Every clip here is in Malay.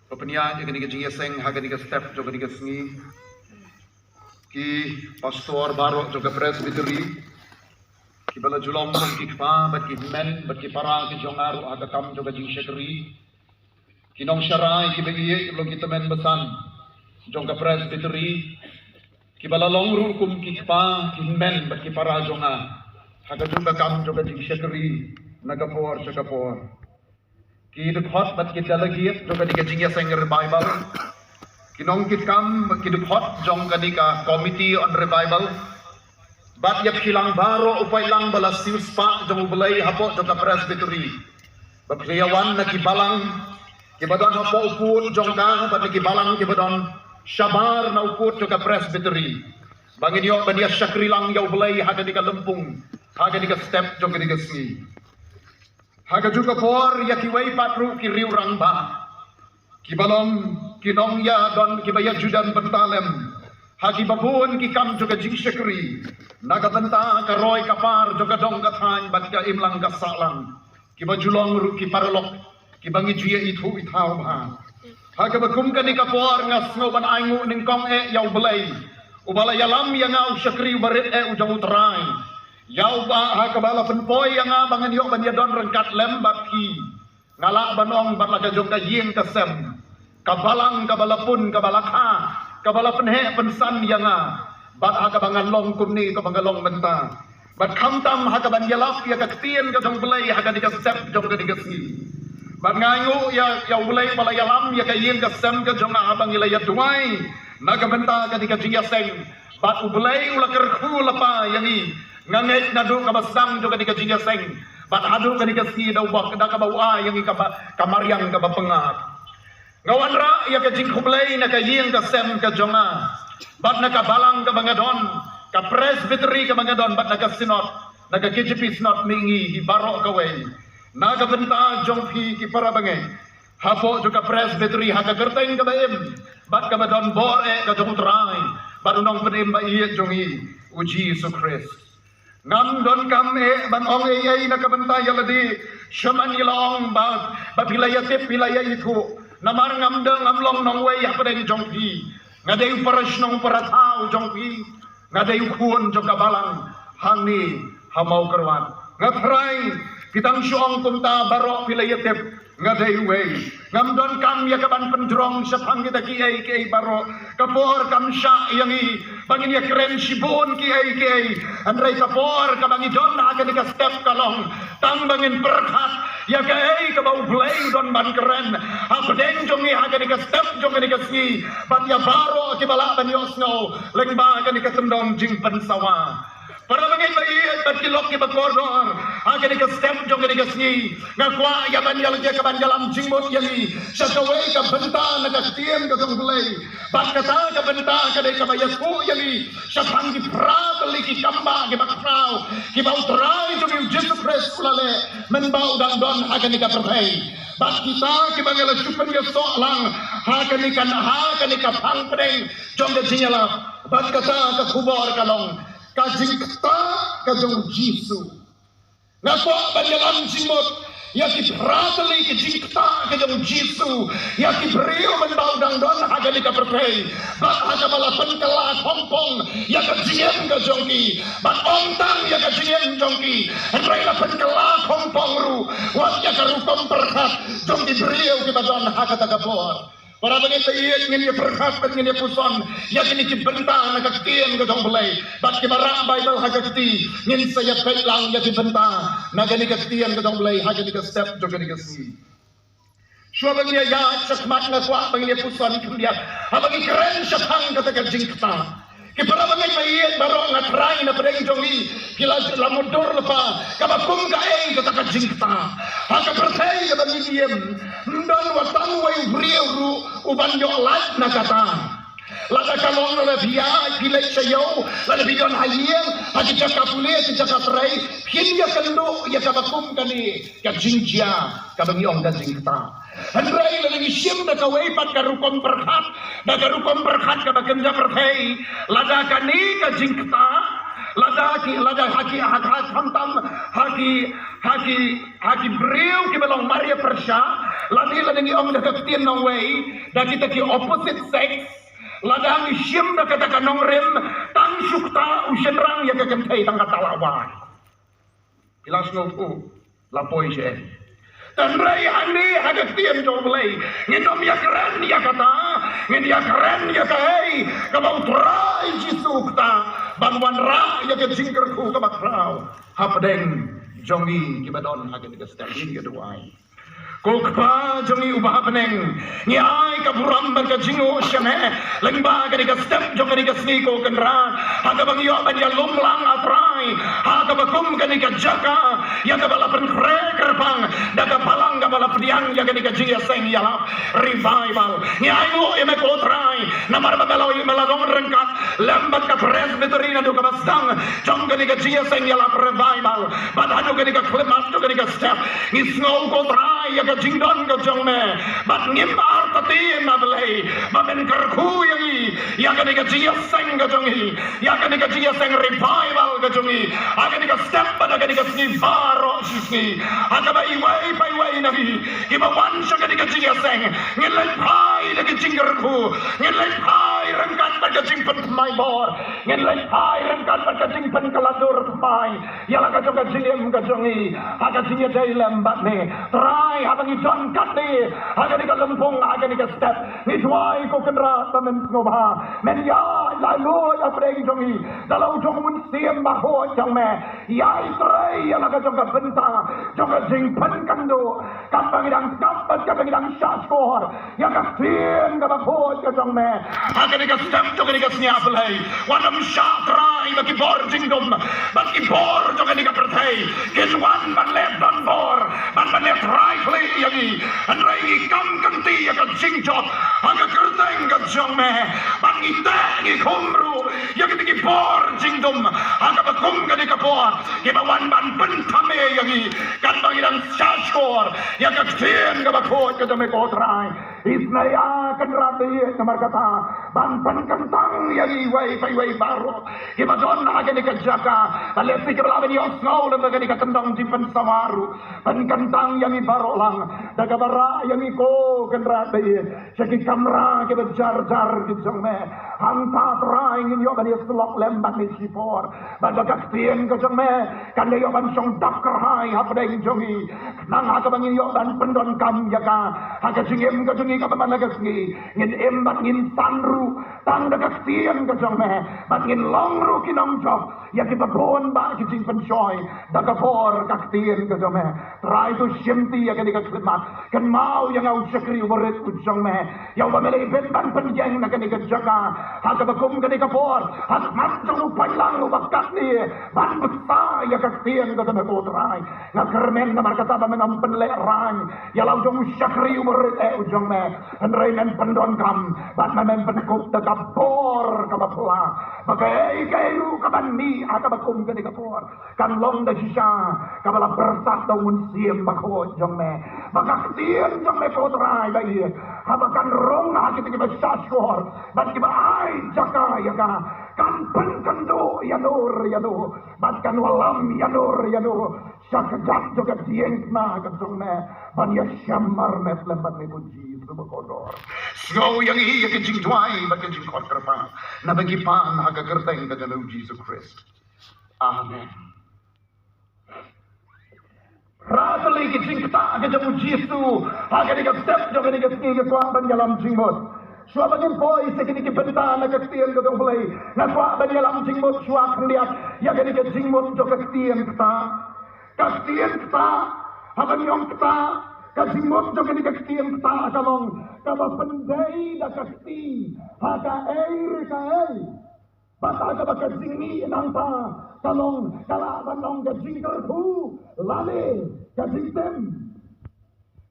Papanya yang ni kejing seng haga ni step juga ni sengi ki pastor baru juga presbytery ki bala julong ki pa bat ki men bat ki para ki jongaru haga kam juga jing sekeri ki nong syarai ki bagi lo kita men besan jonga presbytery ki bala longru kum ki pa ki men bat ki para jonga haga juga kam juga jing sekeri nagapor cakapor ki dekhot bat kita lagi juga di kejingnya senger Bible kinong kit kam ki dekhot jong kadika committee on revival bat yak hilang baro upay lang bala sius pa jong belai hapo jong presbytery bapriyawan na ki balang ki badon hapo upun jong ka bat ki balang ki badon syabar na uput jong presbytery bangin yo bania syakri lang yaw belai haga di lempung haga di step jong kadika sni haga juga por ya kiwai patru ki riurang ba kibalom kinong ya don kibaya judan bentalem hagi babun ki kam juga jing sekri naga benta karoy kapar juga dong kathan bat ka imlang kasalang kibajulong ru ki parlok kibangi juya itu ithau ba haga bakum ka ni kapor ngas no ban aingu ning kong yaw belai ubala yalam yang au sekri barit ujang utrai yau ba ha kabala penpoi yang abangan yo ban don rengkat lembat ki ngala banong bat laga jong ka ying kasem kabalang kabala pun kabala kha kabala penhe pensan yang bat ha kabangan long kumni kabangalong menta bat khamtam ha kaban yalaf ya ka tien ka jong belai ha ka dikasep jong ka dikasi bat ngayu ya yau belai bala yalam ya ka ying kasem ka jong abang ilaya duai naga benta ka dikajia seng bat ubelai ula kerkhu lapa yangi nganget nadu kabasang juga di kajinga seng bat adu ka dikasi daw bak da ka bawa yang kamaryang ka bapengat ngawan ra ya kajing kublay na kayeng ka sem ka jonga bat na kabalang ka bangadon ka presbytery ka bangadon bat na ka sinot na ka KJP sinot mingi ibaro ka way na ka benta jong pi ki para bangay hapo juga presbytery ha ka gerteng ka baim bat ka badon bore ka jong trai bat unong penim ba iya jongi uji Yesus Kristus ngam don kam ban ong ay nakabanta yaladi shaman yalong ba pilaya tip pilaya itu namar ngam deng ngam long nong way padeng jongpi ngadai parash nong paratau jongpi ngadai kuon jong kabalang hangni hamau kerwan ngaprai kitang syong kumta baro pilaya tip ngadai way ngam don kam ya kaban pendrong sapang kita kiai baro kapor kam sya yangi bangin ya keren sibun kiai andrai kapor kabangi don akan dika step kalong tang bangin perkat ya kiai kabau blay don ban keren apdeng jongi akan dika step jongi dika si bat ya baro kibala ban yosno lengba akan dika tendong jing pensawa para bangin bayi bat kilok ki bakordor akan dika step jongi dika si ngakwa ya ban yal je kaban dalam jingmut yangi sakawai ka benta na ka tiem ka jong blay bat kata ka benta ka dai ka bayasku yangi sapang ki pratali ki kamba ki bakrau ki bau trai to bi Jesus Christ lale men bau dan don akan dika perthai bat kita ki bangala supen ya so lang akan dika pangpreng jong de jinyala bat kata ka kubor kalong ka jingkta ka jong Jesus ngako banyalan jingmut ya ki pratali ki jingkta ka jong Jesus ya ki brio men bau dan don akan dika perthai bat aga bala penkala kompong ya ka jiem ka jongki bat ontang ya ka jiem jongki andrai la penkala kompong ru wat ya ka rukom perkat jongki brio ki badon hakata kapor para bangita iya ngin ya perkat pat ngin ya puson ya kini ki benta na ka tien ka jong belai bat ki barang Bible hagati ngin saya kait lang ya ki benta na gani ka tien ka jong belai hagati ka step jong gani ka si Suabang niya ya sakmat na kwa bangin ya puson kundiya habang ikeren siya pang kata jingkta kipara bangay maiit baro nga try na padeng jongi kila lamodor lepa kabapung kaeng kata jingkta haka pertay ka bangin ndon watang way brio ru uban yo lat na kata lada kalong na biya pilay sayo lada biyon hayeng hati jaka puli hati jaka tray hinya kendo ya kabapung kani ka jingjia kabangiyong ka jingkta Andrai lagi sim na kawai pat karukom berkat ka bagenda perthai lada kani ka jingkta lada haki hamtam haki breu ki belong Maria Persha lani om da kapten nong way da kita ki opposite sex ladang isyem da kata kanong rem tang sukta usenrang ya kakentay tang katalawan ilang snow lapoi siya Tanray hani hagak tiyan joblay. Nginom ya keren ya kata. Ngin ya keren ya kahey. Kabau try jisukta. Bangwan ra ya kejingkerku kabakraw. Hapdeng jongi kibadon hagak tiga stelin ya doay. Kukpa jongi ubah peneng nyai kaburam berkajingo syame lengba kadika step jong kadika sniko kenra haga bangyo banja lumlang atrai haga bakum kadika jaka yang kabala penkre kerpang daga palang kabala pediang yang kadika jia seng yalap revival nyai mo eme kotrai namar babalo meladong rengkat lembat ka presbyterina do kabastang jong kadika jia seng yalap revival badano kadika klemat do kadika step ngisngau kotrai jingdon ka jong me bat ngim artati na belai baben karku yang kanika jia seng ka jong hi yang kanika jia seng revival ka jong hi kanika step pada kanika sni baro sni akaba iwai nahi kiba wan sa kanika jia seng ngilai pai lagi jingkerku ngilai pai rengkat pada jingpen mai bor ngilai pai rengkat pada jingpen kaladur mai yala ka jong ka jong hi aga jia dai lembat ne try Idon katni, agar ika lempung, agar ika step. Nidwai ko kenra tamen ngobha. Men ya lalu ya preng jongi. Dalau jong mun siem baho jong me. Ya itrei ya laga jong ka benta, jong ka jing pen kando. Kapang idang dapat kapang idang shaskor. Ya ka fien ka baho jong me. Agar ika step jong ika sniaplay. Wanam shatrai bagi bor jingdom, bagi bor jong ika pertei. Kiswan man left on bor, man left right play. Yagi anrai kam kanti ya ka jingjot aga kerteng ka jongme bangi tangi kumru ya ki bor jingdom aga bakum ka di kapor ke bawan ban pentame yagi kan bangiran shaskor ya ka tien ka bakot ka jame kotrai isnaya kan rabi kamar kata ban pan kantang yagi wai baro ke badon aga ni ka jaka ale pikir laban yo snow le ka ni ka tendang jipen samaru pan kantang yagi baro lang daga bara yang iko kendra bayi seki kamera ke jar-jar gijong me hanta trying in yo bani slok lembat ni sipor baga tien gijong me kan yo ban song dak kerhai hapdeng jongi nang ha bangin yo ban pendon kam yaka ha ka jingem ka jongi ka ban lagas ni ngin embat ngin sanru tang daga tien gijong me ban ngin longru kinong job ya kita bon ba kijing pensoy daga por ka tien gijong me try to shimti ya ka mat kan mau yang au sekri warit ujong me yang bamele ben ban penjeng na kanika jaga ha ka bakum kanika por ha mat jong pailang bakat ni ban besta ya ka tien ka me potrai na kermen na markata ba men penle rang ya lau jong sekri warit ujong me andrai men pendon kam ban men penkop ta por ka bapla bagai kayu ka ban ni ha ka bakum kanika por kan long da sisa ka bala bersat daun siem bakho jong me baka tien jong me potrai bai habakan rong hati kita saskor ban kita ai jaka ya kan pen kando ya nur bahkan walam ya nur sakjak juga tien na kan jong me ban ya syamar me lembat me puji subkodor so yang iya ke jing tuai bagi jing kot kerpa na bagi pan haga kerteng ka dalam Jesus Christ amen. Ratali kijing kita ke jamu Jisu agar dia step jangan dia tinggi ke kuaban dalam jingmot suap angin poi sekini ke benta na ketien ke dongplay na kuaban dalam jingmot suap kendiat ya ke dia jingmot jo ketien kita haban yong kita kajingmot jo ke dia ketien kita kalong kaba pendai da kasti haka air bata ka bakajingi nanta kalong kalaban long kajingkerku lale kajingtem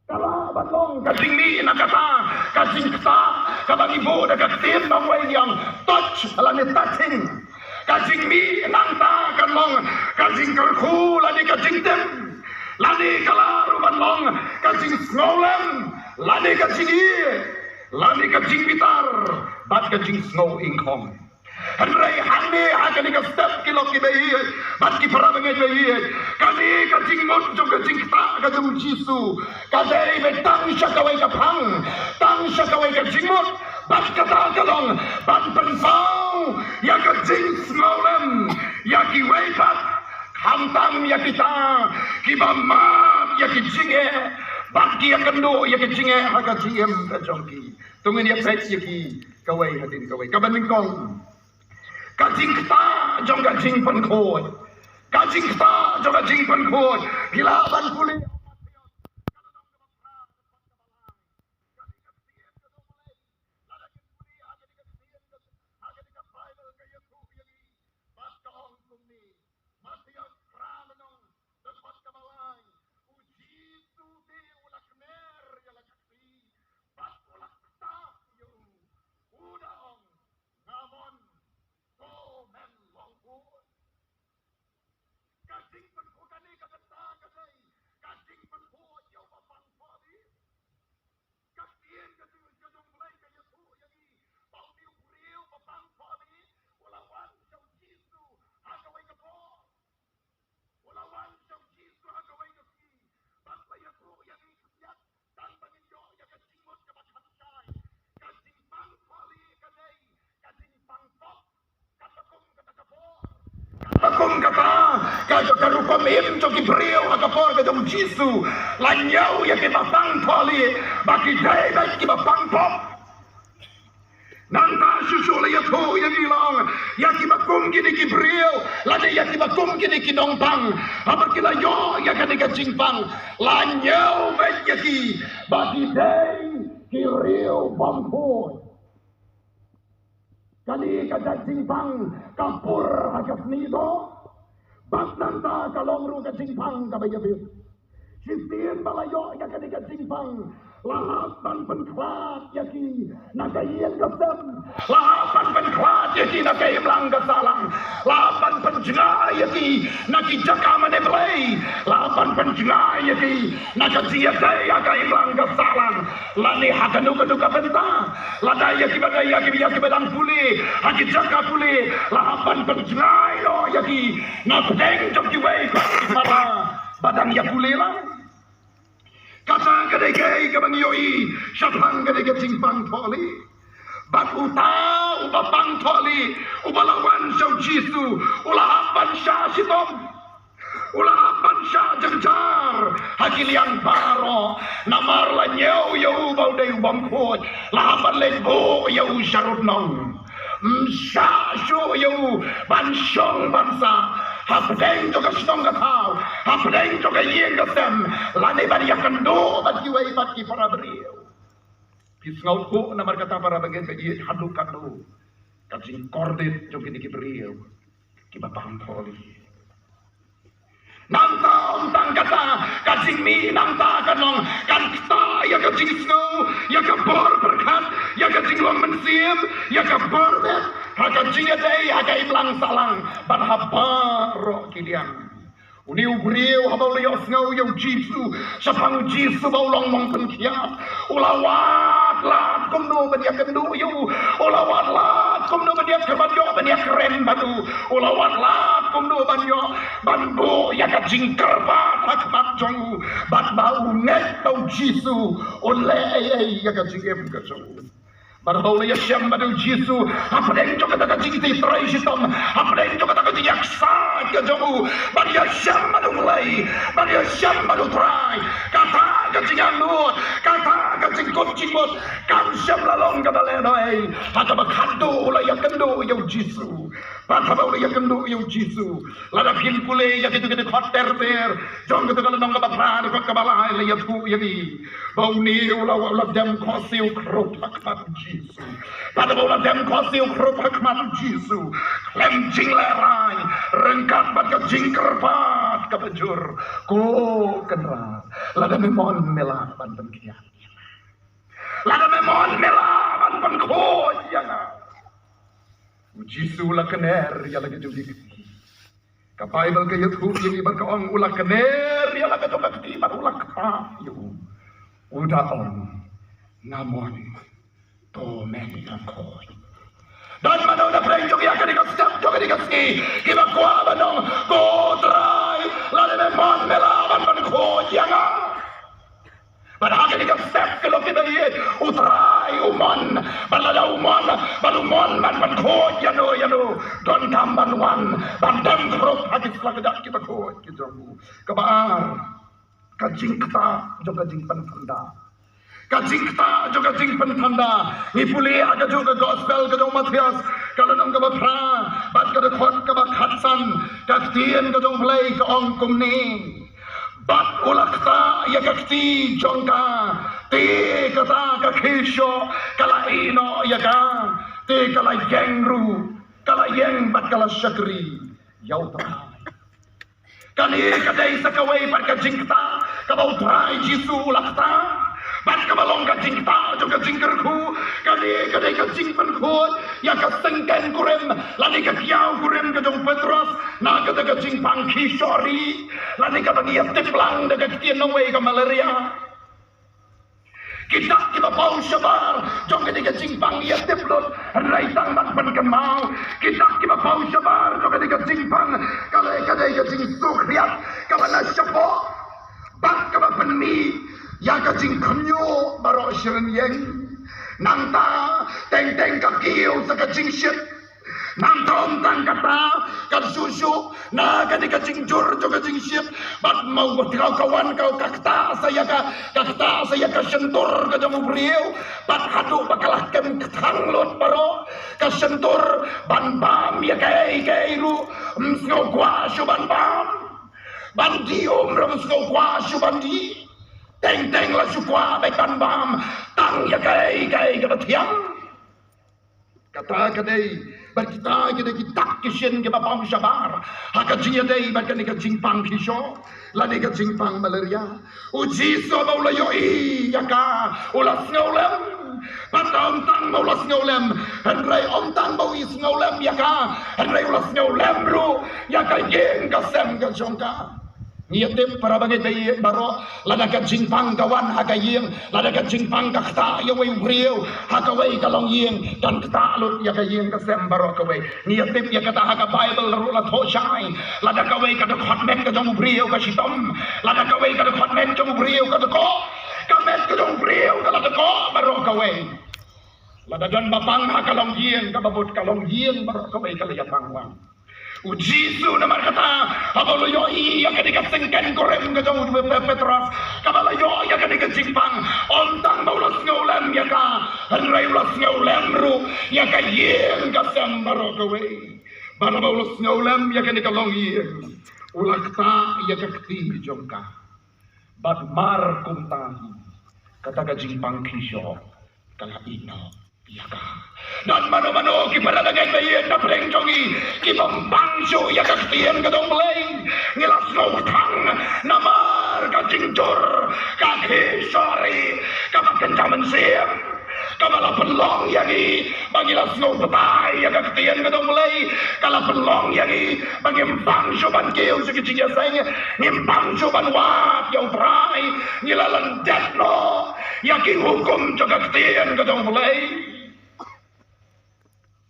kalaban long kajingi nakata kajingta kabangibo da katim bangway yang touch lani touching kajingmi nanta kalong kajingkerku lani kajingtem lani kalaruban long kajing snowlem lani kajingi lani kajing bitar bat kajing snow ingkong Henry hande hakani ka step kilo ki bai bat ki para bangai bai kani ka jingmot jong ka jingta ka jong Jisu ka dei be tang syakawai ka phang tang syakawai ka jingmot bat ka ta kalong bat pen pau ya ka jing smolem ya ki wei pat hantam ya kita ki bama ya ki jinge bat ki ya kendo ya ki jinge ha ka jiem ka jong ki tungin ya pet ya ki kawai hadin kawai ka ban kong ka jing ta jong ka jing pen khoi ka jing ta jong ka jing pen khoi gila ban kuli Kung kata kajo karukom im joki brio akapor ke dong Jisu lanyau ya kita bang poli baki dai baki bang pop nanta susul ya to ya gilang ya kita kum gini ki brio lade ya kita kum gini ki dong bang apa kita yo ya kan ka jingpang lanyau baki baki dai ki rio bang pop kali kada jingpang kapur hakas nido bak nanta kalong ru ka jingpang ka bayabi sistem balayo ya kadi ka jingpang lahapan penklat yaki nakayen kasem lahapan penklat yaki nakayemlang kasalang lahapan penjengah yaki nakijakaman eblay lahapan penjengah yaki nakajiyagay akayemlang kasalang lani hakanu ka benta ladai yaki badai yaki badang puli hakijaka puli lahapan penjengah yo yaki napdeng joki way para badang yakuli lang kata kadai kabang yoi syapang kadai jingpang tholi bat utau babang tholi ubalawan sau Jisu ulahapan sya sitom ulahapan sya jengjar hakilian baro namar la nyau yau bau dei bang khoi lahapan lebo yau syarut nong sya shu yau ban shong bansa hapdeng to ka snong ka thau hapdeng to ka yen ka sem lane bari yakando bagi wai bagi para beriau pisngau ko namar kata para bagen bagi hadu kanu kajing kordet jo kini ki beriau ki babang tholi nanta untang kata kajing mi nanta kanong kan kita ya kajing snow ya ka bor berkat ya kajing long mensim ya ka bordet haka jinga dai haka iblang salang ban habaro kilian uni ugriu habau lios ngau yang Jisu sapang Jisu bau long mong penkiat ulawat lat kumno bania kendu yu ulawat lat kumno bania kebanyo bania keren batu ulawat lat kumno banyo banbo ya ka jingker bat hakmat jong bat bau net bau Jisu ole ya ka jingem ka jong Barhole ya syam badu Jisu apdeng jo kata kajing ti trai sitom apdeng jo kata kajing yaksa ke jomu bar ya syam badu mulai bar ya syam badu trai kata kajing anut kata kajing kucingmut kam syam lalong kata lenoi kata bakhandu la ya kendo yo Jisu kata bau ya kendo yo Jisu lada pin pule ya gitu gitu khoter ter jong gitu kalau nong ka bapran ko kabala la ya tu ya ni bau ni ula dem khosiu krop akmat Jisu pada bola dem khosiu krop akmat Jisu lem jing lerai rengkat bat ka jingker bat ka bajur ko kenra lada memon mela ban penkiat lada memon mela ban penko yana Jisu la kener ya lagi judi ka Bible ka yathu ini berkaong ula kener ya lagi judi bar ula ka yu udah on namon to men koi Dan mana na preng jogi akan step jogi dikasih kita kuat banong go try lalu memang melawan menkot yang pada akan step kalau kita lihat utrai uman balada uman balumon man menkot yano don tamban wan bandam keruk hati selagak kita kot kita kebar kajing kita juga kajing pentanda kajing kita juga kajing pentanda ipuli aga juga gospel ke dong Matias kalau nang kaba pra bat kada khot kaba khatsan kaktien ke dong play ke ong kumni bat ulakta ya kakti jongka te kata kakisho kala ino ya ka te kala yengru kala yeng bat kala syakri yautra kani kadai sakawai bat kajing kita kabau trai jisu ulakta bat kabalong kajing ta juga jingkerku kadai kajing penkut ya kasengken kurem lani kakiau kurem kajong Petros na kata kajing pangki sorry lani kata dia tiplang dekat kitian nawai ke malaria kita bau sabar jong kadai kajing pang ya tiplot raitang bat penkemau kita bau sabar jong kadai kajing pang kadai kajing sukriat kabana sepo bat kabapenmi ya kajing kanyo baro shirin yeng nanta teng kakiyo sa kajing shit nantong tang kata kan susu na kajing jur jo kajing shit bat mau kau kawan kau kakta saya ka sentur ka jamu beriau bat hadu bakalah kem ketang lot baro ka sentur ban bam ya kai ru msgo kwa shu ban bam bandi ram msgo kwa shu bandi teng la sukwa baik ban bam tang ya kai kata tiang kata kadai berkita kita kisien ke bapang sabar haka jia dei berkan ka jingpang kisho lani ka jingpang malaria uji so baula yo i yaka ulas ngolem patang tang ulas ngolem henrai om tang bau is ngolem yaka henrai ulas ngolem ru yaka yeng ka sem ka jongka Niatip para bagay day baro lada ka jingpang kawan hakayeng lada ka jingpang kakta yaway brio hakaway kalong yeng dan kata lut yakayeng kasem baro kaway niatip ya kata haka Bible laru la thoshai lada kaway kada khotmen ka jong brio ka sitom lada kaway kada khotmen jong brio ka ko kamet ka jong brio ka lada ko baro kaway lada don bapang hakalong yeng ka babut kalong yeng baro kaway kalayapang wang Ujisu nama kata abalo yo iya ketika sengken korem ke jauh Petros kabala yo iya ketika jingpang ontang baulas ngolem ya ka henrai ulas ngolem ru ya ka yeng ka sembaro kowe bala baulas ngolem ya ketika long yeng ulakta ya ka kti jongka bat mar kumtahi kata ka jingpang kisyo kala ino Yaka dan mano kipada dagai bayen na preng jongi kipambangso ya kaktian kadong beleng ngilas ngutang namar kajingcur kaki sorry kapaken kamen siam kamala pelong yagi bagilas ngutai ya kaktian kadong beleng kala pelong yagi bagimpangso ban keu sekicing yasanya ngimpangso ban wat yang trai ngilalan jatno yaki hukum kaktian kadong beleng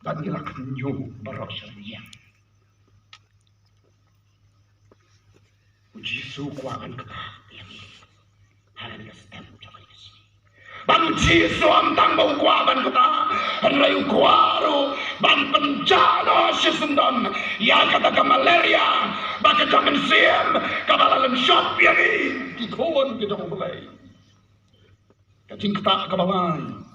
dan ilakan yu barosnya uji suku akan ketahuan hal yang stem coba ini baru jisu antang bau kuaban kita henrayu kuaru ban penjana sesendon ya kata ke malaria baka jangan siam kabalalan shop yagi dikon kita mulai kacing kita kabawai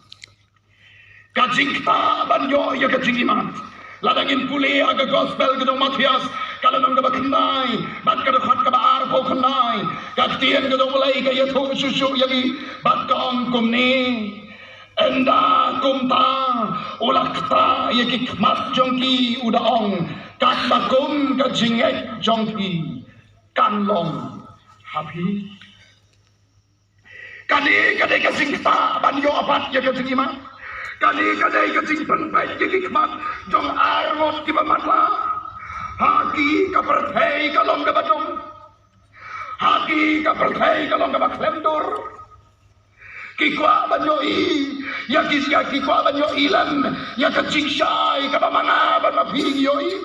kajing kita banyo ya kajing iman ladangin puli aga gospel gedong Matias kalau nang gaba kenai bat kada khat kaba arpo kenai kaktian gedong mulai kaya thu susu yagi bat kaong kumni enda kumta ulakta yaki kmat jongki udaong kat bakum kajing jongki kanlong habi kadi kajing kita banyo apat ya kajing iman Kali kajing penbaik jadi kemat jong armot di bamatla haki kapertei kalong kabadong haki kapertei kalong kabaklemdur Kikwa banyoi, ya kikwa banyoi lan, ya kecingsai kabamanga banapiyoi.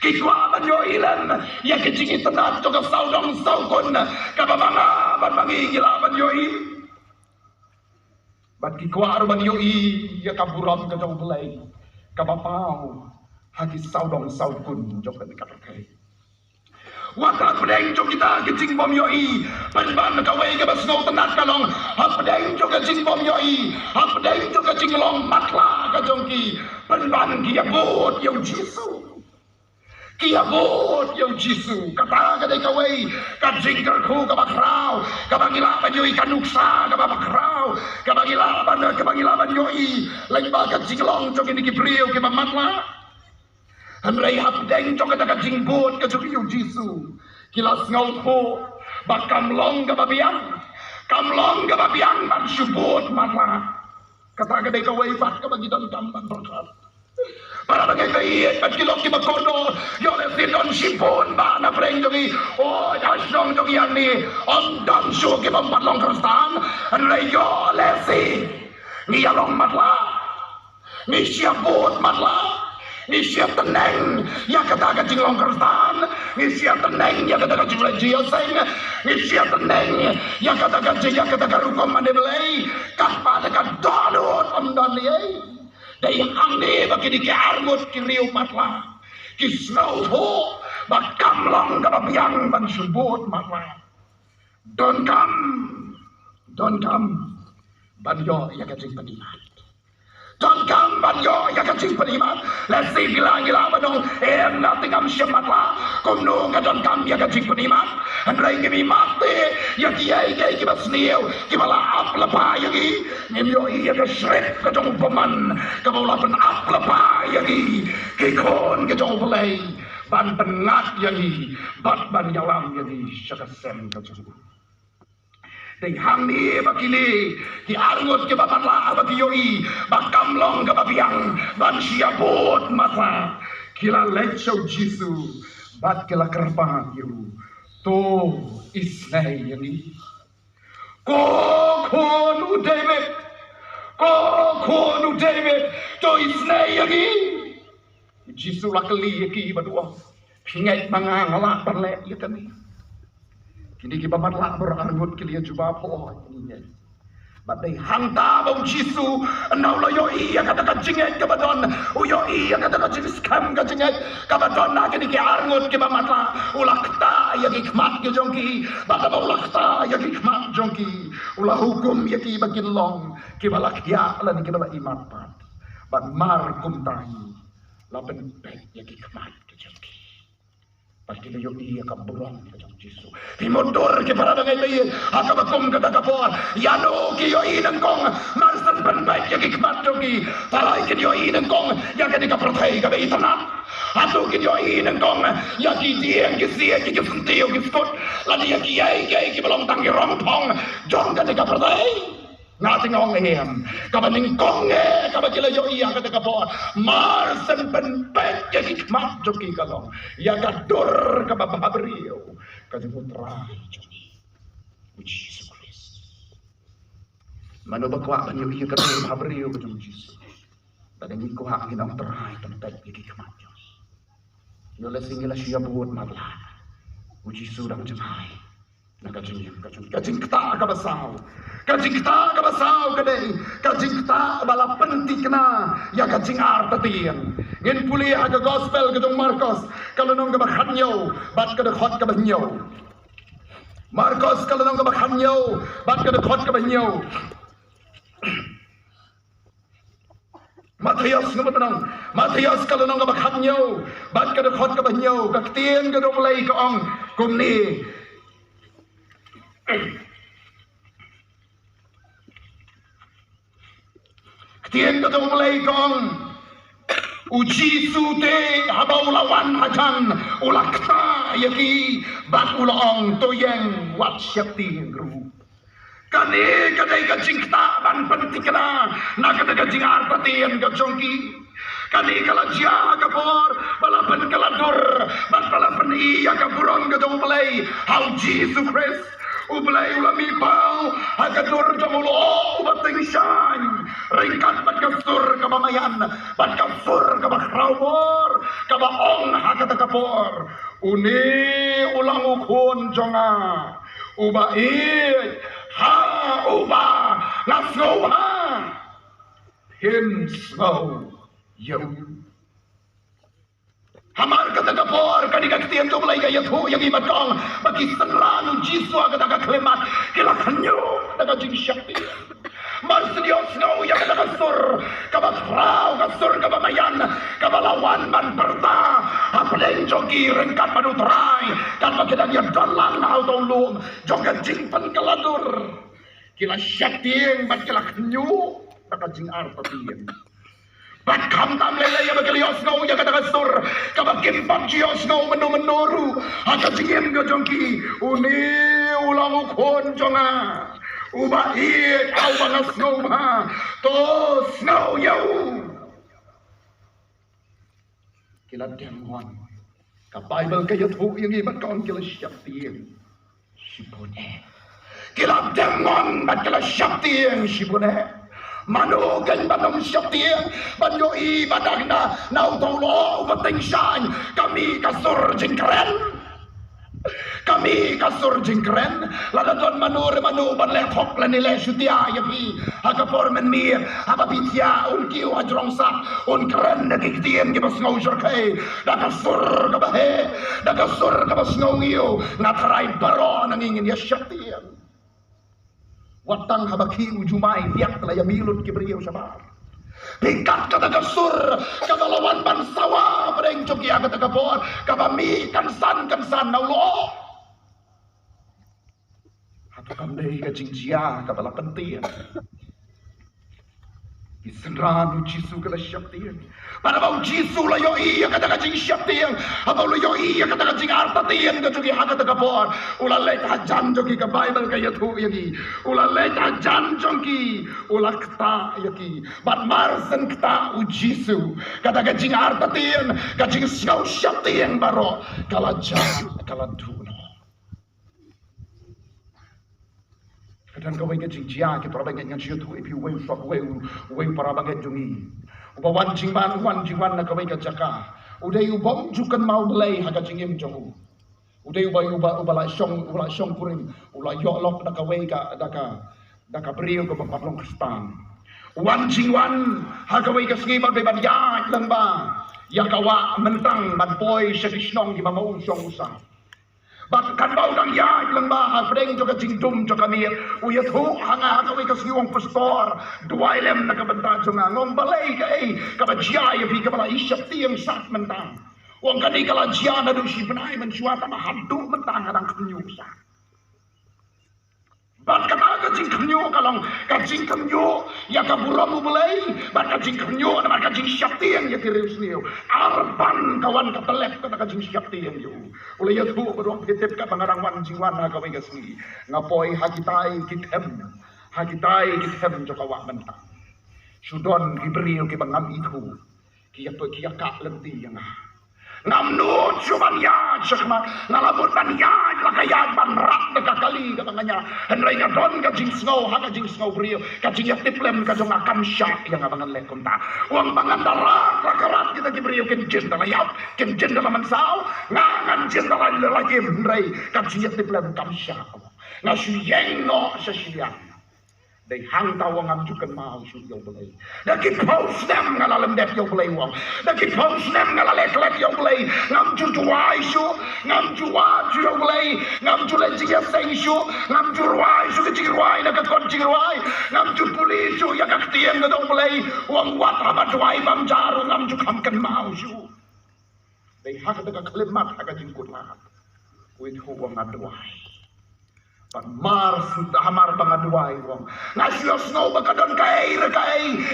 Kikwa banyoi lan, ya kecingi tenat to saudong saukon kabamanga banmangigila banyoi. Bat kikwa banyoi, ya kaburam kajong belai, kabapau haki saudong saukon jokan kapakai. Wakal pedeng jok kita kecing bom yoi ban kawai ke basno tenat kalong hap pedeng jok kecing bom yoi hap pedeng jok kecing long matla ka jongki ban kia bot yang jisu kia bot yang jisu kata kadai kawai kacing kerku ka bakrau ka bangila ban yoi kanuksa ka bakrau ka bangila ban yoi lain ba kecing long jok ini ki priu ki matla Henry hap deng jok kata kacing bot ka jok yang jisu kilas ngau bakam long gababian ban subut mama kata gede kawai bat ka bagi don kamban berkat para bagai kaiet bat kilok ki bakodo yo le sidon sipon ba na preng jogi o dasong jogi ani om dan su ki bampat long kristan an le yo le si ni along matla ni siapot matla ni siap tenang ya kata kacing long kristan ni siap tenang ya kata kacing lejia seng ni siap tenang ya kata karukom mande belai kapa dekat donut om daniai dari hande bagi di armut ki riu matla ki snow ho bakam long kababiang ban subut matla don kam ban yo ya kacing pedimat Don kam banyo ya kacing penimat lesi gila badong nothing am shematla kumno ka don kam ya kacing penimat and rai gibi mate ya kiai ki basniu ki bala ap lapa yagi nimyo iya ka shred ka dong paman ka bala pen ap lapa yagi ki kon ka dong play ban pengat yagi bat ban yalam yagi syakasem ka dong Dei hamni bakili ki arngot ke babatla bagi yoi bakam long ke babiang ban siapot masa kila lecho jisu bat kila kerpa yu to isnai yani ko khonu David to isnai yani jisu lakali ki badua pingai mangangala perle ya kami Kini kita matlah berargut kalian coba po ini. Badai hanta bau jisu, nau lo yoi yang kata kacingnya kebadan, yoi yang kata kacing skam kacingnya kebadan. Nak kini kita argut kita matlah ulakta yang hikmat ke jongki, bapa ulakta yang hikmat jongki, ulah hukum yang kita bagi long, kita lakya lan kita bagi iman pat, ban mar kumtai, lapen pek yang hikmat ke jongki. Pasti dia iya kaburang kacang jisu. Himotor ke para bangai bayi. Haka bakum kata kapor. Yano ki yo inang kong. Marsan penbaik ya ki kematogi. Palai ki yo inang kong. Ya ki kapertai ka bayi tanat. Ato ki yo inang kong. Ya ki dieng ki siya ki sentio ki skot. Ladi ya ki yai ki belong tangi rompong. Jong ka kapertai. Ngating ong ehem, kabaning konge, kabakila yo iya kata kapor, marsen penpek jadi hikmat joki kalong, ya kadur kabababrio, kajemutra joki, puji Yesus Kristus. Mano bakwa banyo iya kadur babrio kajum Yesus, tadeng iko hangin ang terai penpek jadi hikmat joki. Yo lesingila siya buat madla, puji Yesus dang jemai. Kajing kita kabasau kadai kajing kita bala penting kena ya kajing artatian ngin puli aga gospel gedung Markos kalau nong kabakhanyo bat kada khot kabanyo Markos kalau nong kabakhanyo bat kada khot kabanyo Matius ngabatanong Matius kalau nong kabakhanyo bat kada khot kabanyo kaktien gedung lay kaong kumni Tien ka tong mulai kong uji sute habaw lawan hajan ulakta yaki bat ulong toyeng wat syakti gru kani kadai kacing ta ban pentikna na kadai kacing artatien ka jongki kani kala jia kapor balapan kala dur bat balapan iya ka burong ka tong mulai hau Jesus Christ Ublay ulami pau, hagadur jamulo, ubating syan. Ringkat bagkasur kabamayan, bagkasur kabakrawor, kabaong hagatakapor. Uni ulang ukun jonga, ubait, ha uba, ngasngaw ha. Hinsngaw, yaw. Hamar katagapor kanigagtiyan to balay kayat ho yung ibat kong magisanrano jiso agad agaklemat kilakanyo nagajing syakti. Mars Diyos no yung nagasur kabatraw kasur kabamayan kabalawan man perta hapaleng jogi rengkat panutray kan magidan yung dalang na autong lum jogajing pankaladur kila syakti bat kilakanyo nagajing arpatiyan. Batkam tam lelaya bagalios no ya katagasur kabakin pagjios no menuru hakajiem gojongki uni ulang ukon jonga ubait au bangas no ma to snow yau kila demon ka bible kayo tu yang ibat kaon kila syaptien sibune kila demon bat kila syaptien sibune manugan banong syaptien banyo badang na nautolo umating syan kami kasur jingkren ladadon manure manuban lekhok lanile syutia yapi hagapor menmir habapitia unkiu hajrongsak unkren nagigtien gibas ngawsur kay dagasur kabahe dagasur kabas ngawiyo nataray baro nangingin ya syaptien watang habaki ujumay tiyak talaya milot kibriyo sabar pikat katagasur kabalawan bansawa padeng jogi aga tagapor kabami kansan naulo hatu kamdei kajingjiya kabala pentin Isenranu Jisu kala syaptiyan. Para bau Jisu layo iya kata kajing syaptiyan. Abau layo iya kata kajing artatiyan kajugi haka tagapor. Ula let hajan jogi ka Bible kaya tu yagi. Ula let hajan jogi. Ula kta yagi. Bat marsen kta u Jisu. Kata kajing artatiyan. Kajing syaw syaptiyan baro. Kala jan kala duno. Dan kawai ke jingjia ke para banget ngan tu ipi wei sok wei para banget jungi uba wan jingman na kawai ke jaka udai ubom jukan mau belai haga jingim jongu udai uba la syong kuring ula yoklok da kawai ka daka brio ke patlong kristan wan jingwan haga wei ke sengi ba ban ya lang ba ya kawa mentang ban boy sedisnong di mamau syong usah Bat kan bau dang ya lang ba ha preng joka jingdum joka mir uyat hu hanga kawi kasiwang pastor dua lem na kabanta jonga ngom balay ka ka bajya ya bi ka bala isyap tiyang sat mentang wang kani kala jya na du si benai men suata mahadu mentang adang kenyusa bat kata kajing kenyo kalong kajing kenyo ya kaburamu belai bat kajing kenyo na kajing syaptian ya tirius niyo arban kawan katelep kata kajing syaptian yo ulay ya tu beruang pitip ka pangarang wan jingwan na kawai kasni ngapoy hakitai kithem jo kawa mentang sudon kibrio kibangam itu kiyaka lenti yang ngamnut cuman ya cakma ngalabutan ya lakayag banrak nakakali katanganya henry ngadon kajing snow brio kajing yaktiplem kajong akam syak yang abangan lekom ta uang bangan darat lakarat kita kibrio kenjen dalayap kenjen dalaman sao ngangan jen dalaman lagi henry kajing yaktiplem kam syak ngasuyeng no sasiyang They hang tawang am jukan mau shoot yo belay. Daki post them ngalalem dep yo belay wong. Daki post them ngalalek yo belay. Ngam juwai shu, ngam juwa yo belay. Ngam jule jiya seng shu, ngam juwai shu kejirwai na kakon jirwai. Ngam jupuli shu ya kaktian na dong belay. Wong wat rabat juwai bam jaru ngam jukam kan mau shu. They hang daga klimat haga jingkut lahat. With who wong adwai. Mars hamar pangaduay wong nasios no bakadon kay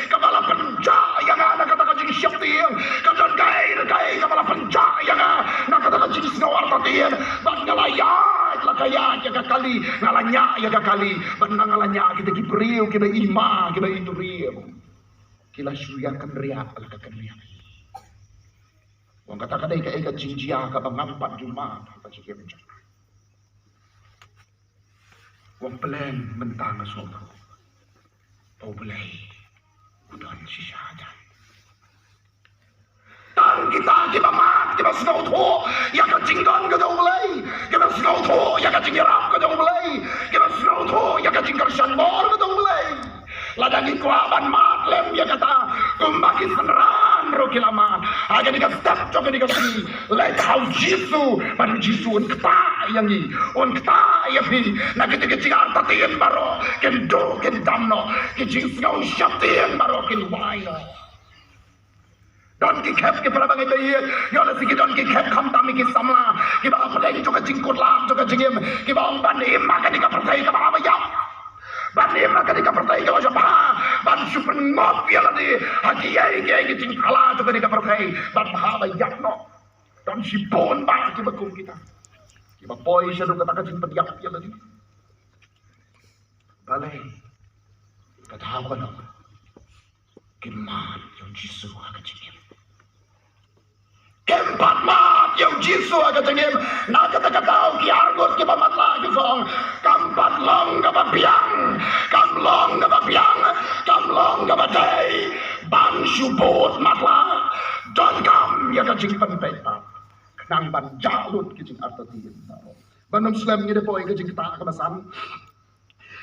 kabala penja yang nakata kajing syaptian kadon kay kabala penja yang nakata kajing snow artatian bang ngalayat lakayat ya kali ngalanya ya kali bang ngalanya kita kipriu kita ima kita itu riu kila syuya kan riak alaka kan riak wong kata kadai kay kajing jia ka bangampat jumat kajing Wang peleng mentang asal tau belai udan sisa aja. Dan kita mat, kita sengau tho, ya kacingkan ke jauh belai, kita sengau tho, ya kacing yarap ke jauh belai, kita sengau tho, ya kacing kersan bor ke jauh belai. Ladang ikuaban mat lem ya kata, kumbaki seneran roki lama, agar dika step coba dika si, like how Jisu, baru Jisu un kata yang ni, un kata ya pi, nak kita kecing harta tien baro, kendo kendamno, kecing sengau syatien baro kenwaino. Don ki khép ki para bangai bayi yo la siki don ki khép kham tam ki samla ki ba peleng jo ka jingkut lam jo ka jingem ki ba ban im ma ka ni ka pertai ka ba ya ban im ma ka ni ka pertai ka ba ban super ngop ya la di haki ai ki jing khala jo ka ni ka pertai ban ba ya no don si bon ba ki ba kum kita ki ba boy sa do ka ta ka jing pediak ya la di balai ka ta ba no ki man yo Jisu ka jingem Kempat mat yang Jisu agak cengim nak kata kau ki argot ki pamat lagi song kampat long ka biang kam long ka biang kam long ka dai ban subot matla don kam ya ka jing pen pepa nang ban jalut ki jing arta tin banum slam ni de boy ka jing ta ka basan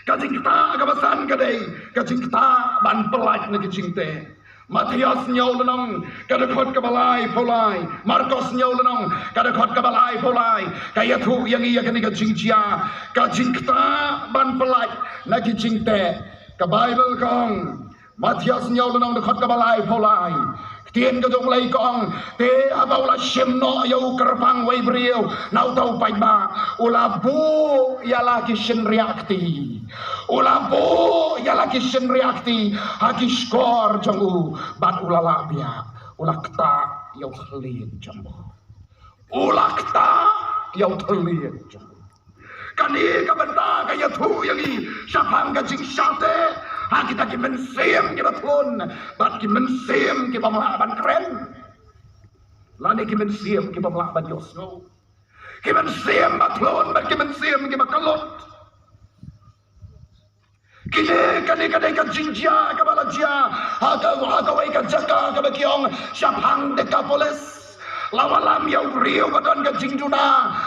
ka jing ta ka basan ka dai ka jing ta ban pelaj ni ki jing te Matias nyau lenong kada khot kabalai polai Marcos nyau lenong kada khot kabalai polai kaya thu yang iya kani ka jingcia ka jingta ban pelai lagi jingte ka Bible kong Matias nyau lenong de khot kabalai polai tien ka jong lai kong te abau la shimno yau kerpang wai brio nau tau pai ba ula bu ya la ki shin reakti ula bu ya la ki shin reakti haki skor jongu bat ula la bia ula kta yau thlien jambo ula kta yau thlien jambo kani ka benta ka ya thu yang i sapang ka jing sate ha kita ki men sem ki batlon bat ki men sem ki pamlaban keren lani ki men sem ki pamlaban yosno ki men sem batlon bat ki men sem ki bakalot kini kani ka jinja ka balajia ha ka wai ka jaka ka bakiong sapang de kapoles lawalam yau rio badan ka jingduna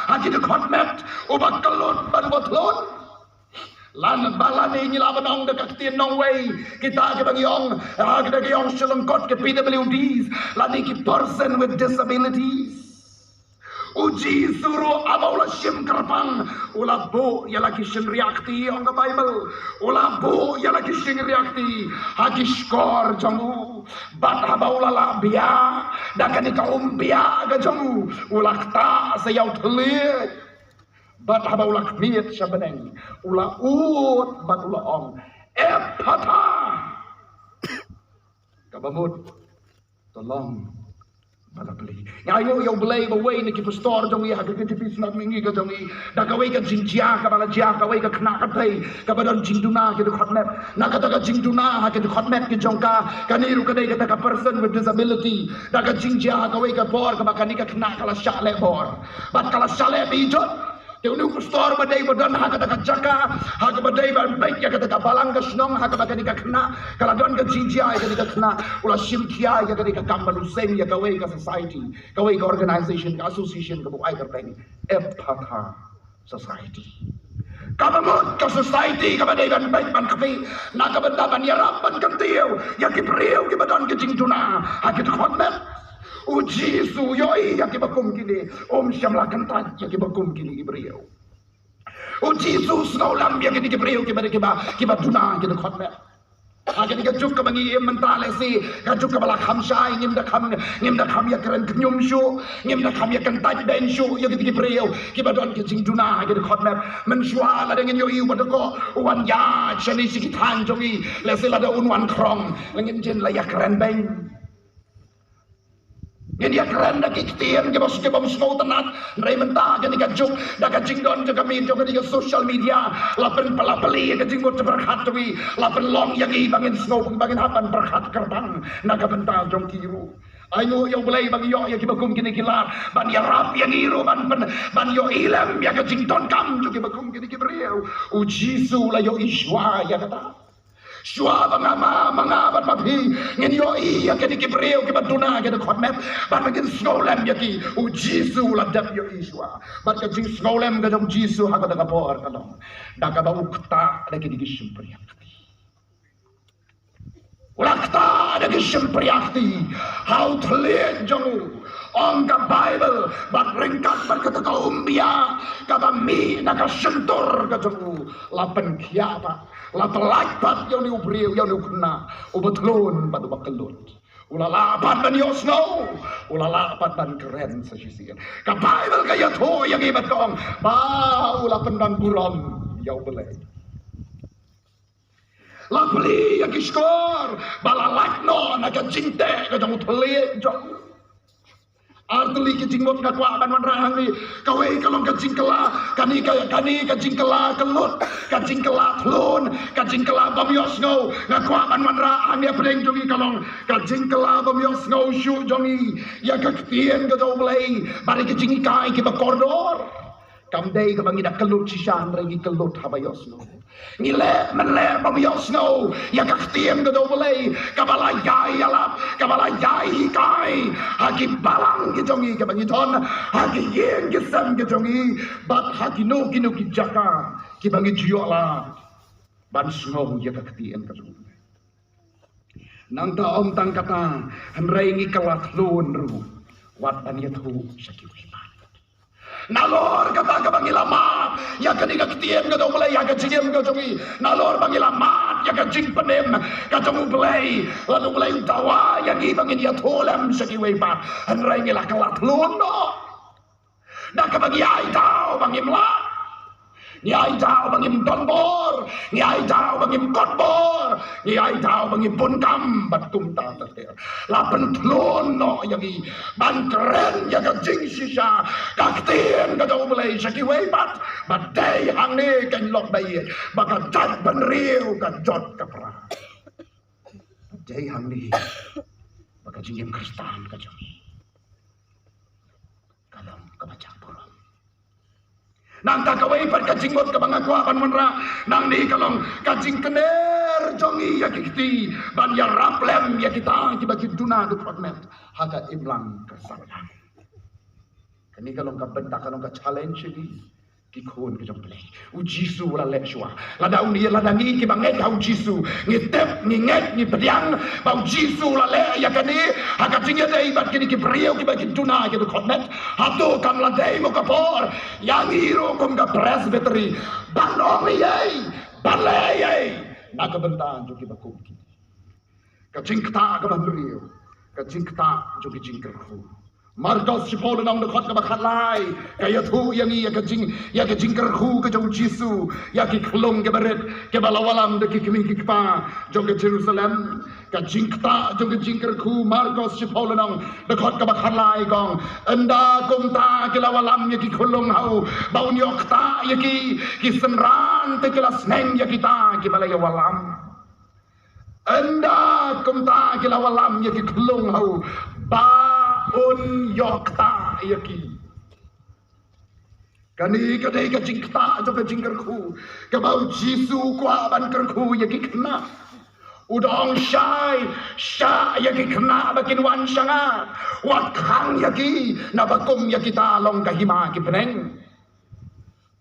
ha ki de khotmet ubakalot ban botlon lan balane ni labanong de kaktin nong way kita ke bangyong kita ke yong selengkot ke PWDs lani ki person with disabilities uji suruh abaulah sim kerpang ulah bo ya lagi sim reakti ong ke Bible ulah bo ya lagi sim reakti haki skor jamu bat abaulah labia dan kan kaum bia ke jamu ulah ta sayau telit bat haba ulah miet sabeneng ulah ut bat ulah ong epata kabamut tolong bala beli ngayo yo belai bawai ni ki pastor jong ya ke ti pisnak mingi ka jong i da ka wai ka jinjia ka bala jia ka wai ka khna ka thai ka badon jingduna ke khotmet na ka ta jingduna ha ke khotmet ke jong ka kaniru ka dai ka ta person with disability da ka jinjia ka wai ka bor ka bakani ka khna kala shale bor bat kala shale bi jot Teu nu pastor badai badan ha kata jaka ha ka badai ban baik ya kata balang ka snong ha ka bakani ka khna kala don ka jinjia ya ka khna ula simkia ya ka kamban useng ya ka wai ka society ka wai ka organization ka association ka buai ka peng epatha society kabamut ka society ka badai ban baik ban kapi na ka benda ban yarap ban kantiu ya ki priu ki badan ka jingtuna ha ki khotmet uji suyoi yang kibakum kini syamlah kentat yang kibakum kini kibriau uji susnaulam yang kini kibriau kiba tuna kini khotmet akan kajuk ke bangi mentale si kajuk ke bala khamsai ngim da kham ya keren knyum shu ngim da kham ya kentat den shu yang kini kibriau kiba don ke jing tuna kini khotmet menshwa la dengan yo yu badako wan ya chani sikitan jongi lesela da unwan krong ngin jen la ya keren beng Ini dia keren dah kiktian ke bos mau tenat nrai mentah ke nika juk dah kajing don juga min juga nika social media lapen pelapeli kajing bot berkat wi lapen long yang i bangin snow bangin hapan berkat kerbang naga mentah jong kiru Ayo yang belai bang yo yang kibakum kini kilar ban ya rap yang iro ban yo ilam ya kajing ton kam jo kibakum kini kibreu ujisu la yo iswa ya kata Shua mga ban mapi ngin yo iya kini kibreu kibaduna kini khotmet ban magin snolem ya ki ujisu la dap yo iswa ban kajing snolem gadong jisu hakata kapor kadong dakaba ukta da kini kisimpri Ulakta ada kisemperiakti how to live jong on the Bible bat ringkat berkata kaumbia kata mi naka sentur kajong lapen kiapa latelak bat yang diubriu yang diukna ubetlun batu bakelut ulalapan ban yosno ulalapan ban keren sesisian ka Bible kaya to yang ibat kong ba ulapan dan buram yau belai la peli yang iskor balalak no naga cinte ka jong tele jong arteli ke jingmot ka kwa ban manrang ni kawe kalong ka jingkela kani ka jingkela kelut ka jingkela thlun ka jingkela bamios ngo na kwa ban manrang ni apreng jongi kalong ka jingkela bamios ngo shu jongi ya ka tien ka do blai bari ke jingi kai ke bakordor kamdei ka bangida kelut sisan regi kelut habayos ngo ngile menle bamios ngo ya ka tien ka do blai kabalayai alap kabalayai kai haki balang ke jongi ke bangiton haki yen ke sam ke jongi bat haki no kinu ki jaka ki bangi jiola ban ngo ya ka tien ka jongi nang ta om tang kata hanrei ngi kalat lun ru wat ban yathu saki nalor kata ka bangilama ya kaniga kitiem ka mulai ya ka jiem ka jongi nalor bangilama ya ka jing penem ka jongu belai lalu mulai utawa ya gi bangin ya tholem saki wei pa hanrai ngila kalat luno na ka bagi ai tau bangimla ni ai tau bangim donbor ni ai tau bangim kotbor ni ai tau bangim punkam bat kum ta ter lapen thlon no yagi ban keren ya ka jing sisa ka tien ka do mulai saki wei bat dai hang ni kan lok bai baka jat ban riu ka jot ka pra dai hang ni baka jingim kristan ka jong kalam ka baca borom nang ta kawai par kajing mot kabanga kwa ban manra nang ni kalong kajing kener jongi ya kiti ban ya raplem ya kita tiba duna du fragment haga imlang kesalahan kani kalong ka benta kalong ka challenge ni ki khon ke jong play u jisu la le shwa la daun ni la dangi ki banget hau jisu ni tep ni nget ni bediang bau jisu la le ya kani haga jing ya dei bat kini ki brio ki bagi duna ke du fragment hatu kam la dei mo kapor yang hiro kom ka presbytery banong yei balei na ka benta jo ki bakum ki ka jingta ka bandrio ka jingta jo ki jingker khu Marcos sipol nang dekat ka bakhalai kaya thu yang iya ka jingker khu ka jong jisu ya ki khlong ke beret ke balawalam de ki kiming ki pa jong ke Jerusalem ka jingta jong ke jingker khu Marcos sipol nang dekat ka bakhalai gong enda kum ta ke lawalam ya ki khlong hau bau nyok ta ya ki senran te kelas neng ya kita ki balaya walam enda kum ta ke lawalam ya ki khlong hau un yokta yaki kani kadai ka jingta jo ka jingker khu ka bau jisu kwa ban ker khu yaki kena udong shai sha yaki kena bakin wan shanga wat khang yaki na bakum yaki ta long ka hima ki peneng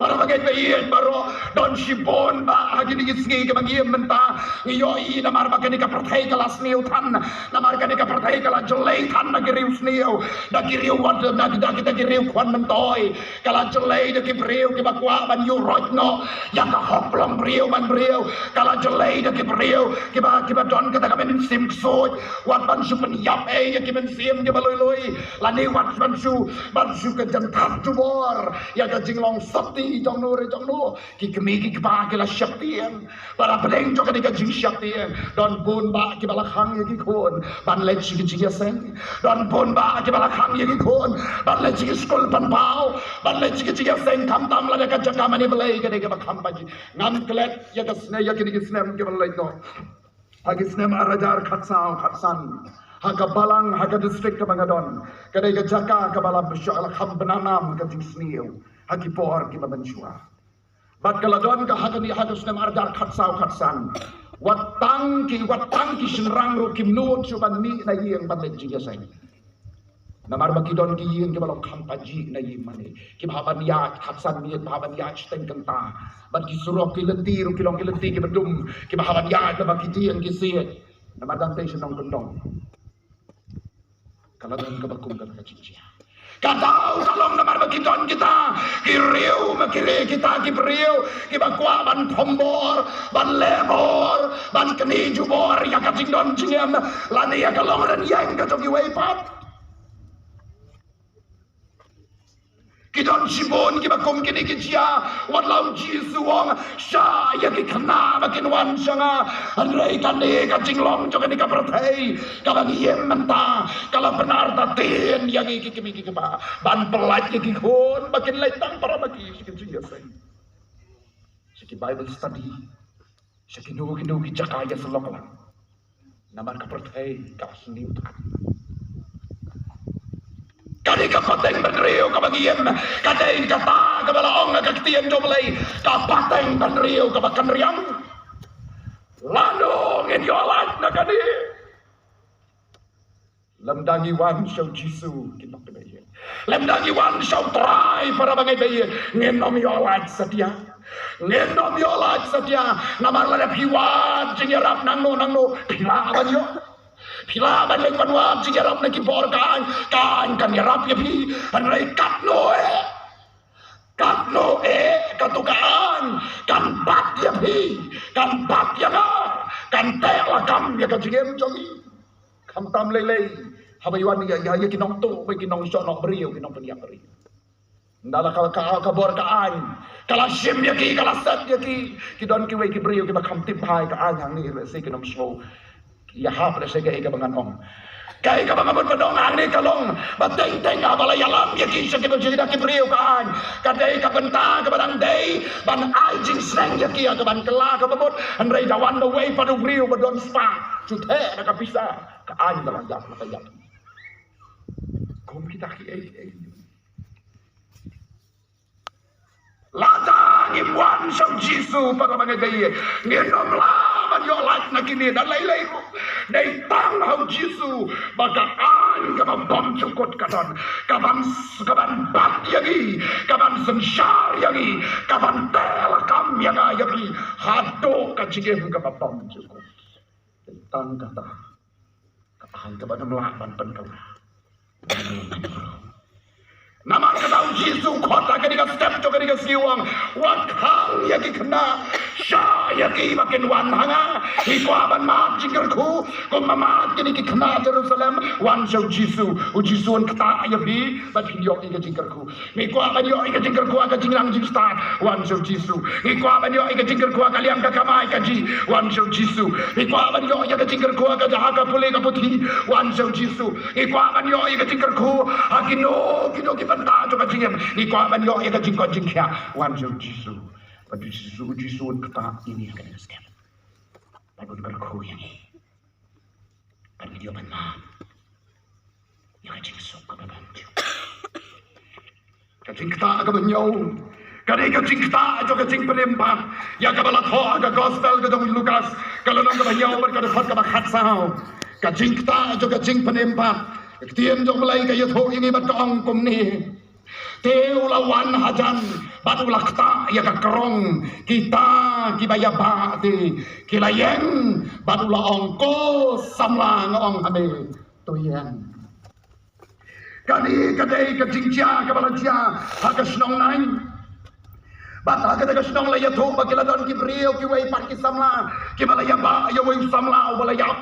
para bagai bayi baru don sipon ba hagi ni gisgi ke bagi menta ngiyoi namar bagani ka perthai kelas niu than namar kani ka perthai kala jelei than nagi riu sniu dagi riu wad dagi riu kwan mentoi kala jelei dagi riu ke bakwa ban yu rojno ya ka hoplong riu ban riu kala jelei dagi riu ke ba don ka ta ben sim soj wat ban su pen yap ya ke ben sim ke baloi lani wat ban su ke jan tat tu bor ya ka jinglong sakti trong no ki kemi ki ba ke la shaktian para pedeng jo ka ni ka jing shaktian don bun ba ki bala khang ye ki khon ban le chi ki sen don bun ba ki bala khang ye ki khon ban le chi skol ban pau ban le chi sen tham tam la ka jaka mani belai ke ba kham ba ji ngam klet ya ka sne ya ki ni snem ke balai no agi snem arajar khatsan Haka balang haka distrik ke Bangadon. Kadai ke Jaka ke balam bersyal kham benanam ke Jingsniu. Haki por ki babensua. Bat kaladon ke haka ni haka snem ardar khatsau khatsan. Watang ki senrang ro kim nuot suban ni na yeng banlet jiga sai. Namar baki don ki yeng ke balok kham paji na yeng mane. Ki bhaban ya khatsan ni bhaban ya steng kenta. Bat ki surok ki leti ro ki long ki leti ki bedum. Ki bhaban ya na baki yeng ki siet. Namar dan te senong kendong. Kalau dalam kebakum kata kecil, kadau kalau namar bagiton kita, kiriu makiri kita kiberiu, kibakwa ban tombor, ban lebor, ban keni jubor, ya kacing don cingem, lani ya kalau dan yang kacung iwepat. Kiton sibon kibakum kini kijia, walau jisuang, saya kikana makin wan sanga, andrei kane kacing long jokan ikapertai, kabang iem mentah, kalau benar tatin yang ikimi kiba, ban pelat kikikon, makin letang para maki sikin suya say. Siki Bible study, siki nuki jakaya seloklan, namar kapertai kasni utak. Kali kapateng berdrio kabagiem, kadeng kata kabalaong kaktian joblay, kapateng berdrio kabakan riam. Landong in your life na kani. Lemdangi wan show Jisu kinok bayi. Lemdangi wan show try para bangai bayi. Ngenom your life setia. Ngenom your life setia. Namar lada piwan jingerap nangno pilawan yo. Pila balik panwab si jarap na kibor kan yarap ya pi anray katno katukaan kan bat ya pi kan bat ya nga kan tela kam ya kajigem jongi kam tam lelei habaywan ya kinong to may kinong sonok beriyo kinong peniak beriyo ndala kabor kaan kala sim ya ki kala sat ya ki kidon ki way ki beriyo ki bakam tipay kaan yang ni resi kinong slow ya hapre sege ega bangan ong kai ka bangan pedongang ni kalong bateng teng abala yalam ya ki sege berjida ki beriu kaan kadai ka benta ka badang dei ban ajing seng ya ki ka ban kela ka bemut andrei dawan the way padu beriu badon spa cute na ka pisa ka an dalam jak na kajak kom kita ki latang ibuan sang Jisu para mga gaya nginom laman yo life na kini dan laylay ko day tang hau Jisu bagaan kabam cukot katon kaban bat yagi kaban sensyar yagi kaban telakam yagi hado kacigem kabam cukot tang kata kahan kaban melaban penkala nama kata Jisu kota ketika step to ketika siwang wakang yaki kena sya yaki makin wan hanga ikwaban mat jingkerku kung mamat kenika kena Jerusalem wan show Jisu Jisuan kata yapi bat hidyok ika jingkerku ikwaban yo ika jingkerku aka jingrang jingstar wan show Jisu ikwaban yo ika jingkerku aka liang kakamai kaji wan show Jisu ikwaban yo ika jingkerku aka jahaka pule kaputi wan show Jisu ikwaban yo ika jingkerku akino banta to kajingem ni kwa ban yo ega jing ko jing kya wan jo Jisu padu Jisu kata ini kan step padu berku ini kan dia banna ya jing sok ka ban jo ka jing kata ka ban yo kare ka jing kata jo ka jing penempat ya ka bala tho ka gospel ka dong Lukas kalau nang ka ban yo ber ka khot ka ba khat sao ka jing kata jo ka jing penempat Ketien jong mulai kaya tho ini bat kaong kum ni teu lawan hajan batu lakta ya ka kerong kita kibaya bati kilayeng batu la ongko samla ngong hame tuyen kani kadai ka jingja ka balaja haka snong nang bata ka daga snong la ya tho ba kiladon ki brio ki wai pat ki samla ki balaya ba ya wai samla balaya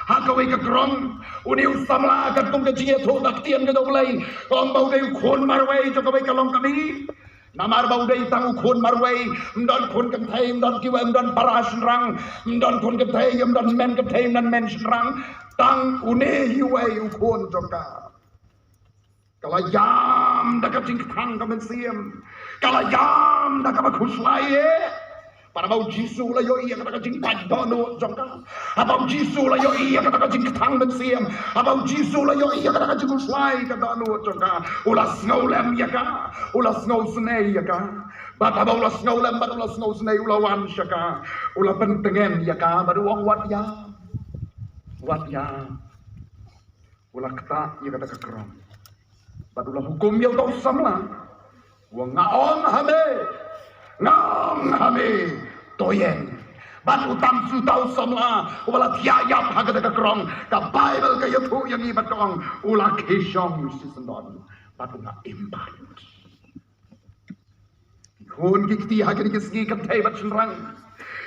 hakawai ka grong uni usamla ka tung ka jinge tho daktian ka dolai kong bau dei khon marwai to kawai kalong kami namar bau dei tang khon marwai ndon khon kan thai ndon ki wai ndon paras rang ndon khon kan thai ndon men ka thai ndon men rang tang uni hiwai khon joka kala yam da ka jing thang ka men siem kala yam da ka ba khuslai Para bau Jisu la yo iya kata jing padono jongka. Abau Jisu la yo iya kata jing tang ben siam. Abau Jisu la yo iya kata jing slai kata no jongka. Ulas ngolem ya ka. Ulas ngol snei ya ka. Bata bau ulas ngolem bat ulas ngol snei ulawan syaka. Ula pentengen ya ka baru wong wat ya. Wat ya. Ula kata ya kata kekeram. Bat ula hukum ya tau samla. Wong ngaon hame. Ngam hame toyen bat utam su tau samla wala tiayap hagada ka krong ka bible ka yathu yang ibat kong ula kishong si sendon bat ula imban kun kikti hagada kisgi ka tay bat senrang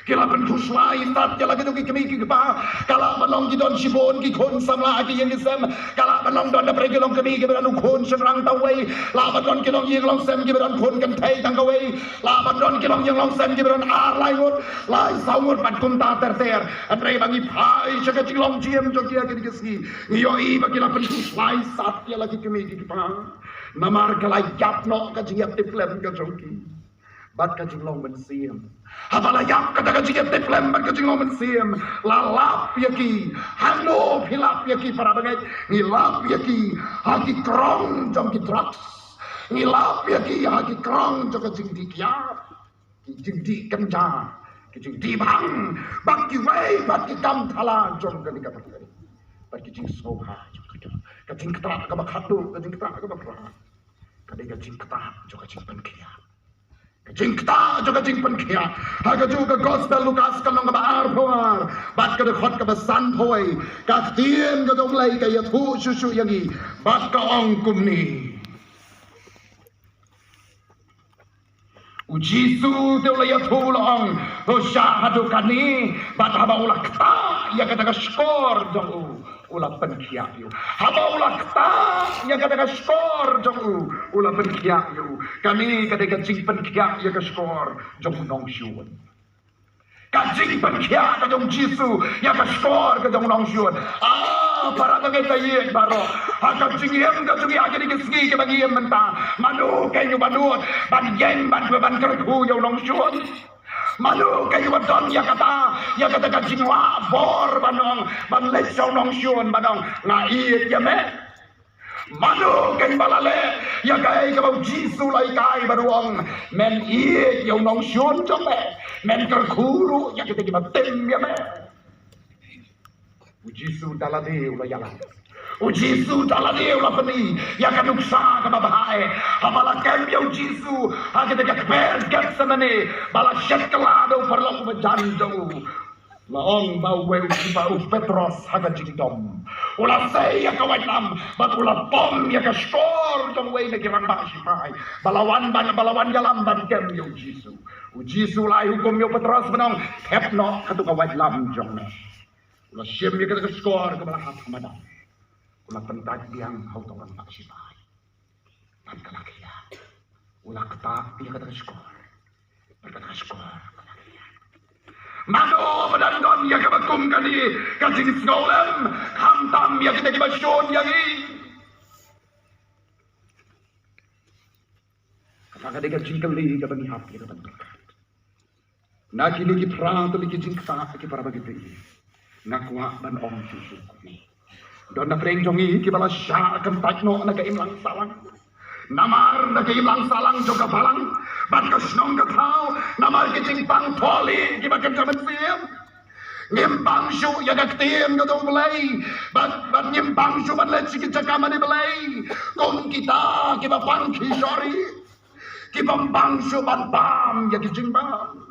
kila pentuslai tat kala gitu kimi kipa kala manong gidon sibon ki kon samla aki yang isem kala manong don da pregilong kami kiberan kon senrang tawai laban don kilong yang long sem kiberan kon kan thai tang kawai laban don kilong yang long sem kiberan ar lai ngot lai saungot pat kun ta ter andre bangi phai chaka chilong chiem jokia ki kisgi yo I bakila pentuslai sat kala kimi kipa namar kala yapno ka jiap tiplem ka joki bat ka jinglong ben siam habala yap kata ka jiap tiplem bat ka jinglong ben siam lalap yaki hano hilap yaki para bagai ngilap yaki haki krong jom ki drugs ngilap yaki haki krong jom ka jing di kiap ki jing di kanja ki jing di bang bat ki wei bat ki kam thala jom ka dikapat bat ki jing soha jom ka jing kata ka bakhatu ka jing kata ka bakra ka jing kata jom ka jing pen kiap Jingkta juga jingpen kia, haga juga gospel Lukas kalong kabar poar, bat kada khot kabasan poi, kaktien kada ulai kaya thu susu yangi, bat ka ong kumni. Ujisu te ulai thu long, dosha hadu kani, bat haba ulak ta, ya kada ka skor jong ula penkia yu haba ula kta ya kada ka skor jong ula penkia yu kami kada ka jing penkia ya ka skor jong nong shuan ka jing penkia ka jong Jisu ya ka skor ka jong nong shuan para ka tayi baro ka jing yem ka jong ya ka ski ka bagi yem menta manu ka yu banut ban yen ban kerku yu nong shuan Malu kayu badon ya kata ka jinwa bor banong ban lecho nong syun banong ngait ya me Malu kayu balale ya kai ka bau Jisu lai kai baruang men iet ya nong syun jome men kerkuru ya kita tem ya me Jisu dalade ulayala Jisu dalade ulapani ya kanuksa ka babae habala kem ya Jisu hagita ka kwer Getsemane bala shekelado perlo bejanjo laong bau bau Petros haga jingdom ula sei ya kawaitam bat ula pom ya ka skor jong wei na kirang basipai balawan galam ban kem ya Jisu lai hukum ya Petros benong hepno katu kawaitam jong ne ula siem ya ka skor ka bala hamadan ula pentak biang hau tawang basipai tan kalakia ula kata ya kata skor berkata skor Mano menanggon ya kebakum kani kajing ngolem hantam ya kita kibasyon yangi kata dia kajing kali kabagi hap ya kaban na kini ki prang to ki jing sa ki para bagi ti nakwa ban om susu ni don na preng jongi ki bala sya kan takno na ka imlang salang namar na ka imlang salang joka balang bat kasnong ka thao namar ki jing pang tholi ki bakan kaman siam ngimbang syu ya ka tiem ka dong belai bat ngimbang syu ban le ki cakaman belai kong kita ki ba pang ki sorry ki bang syu ban bam ya ki jing bang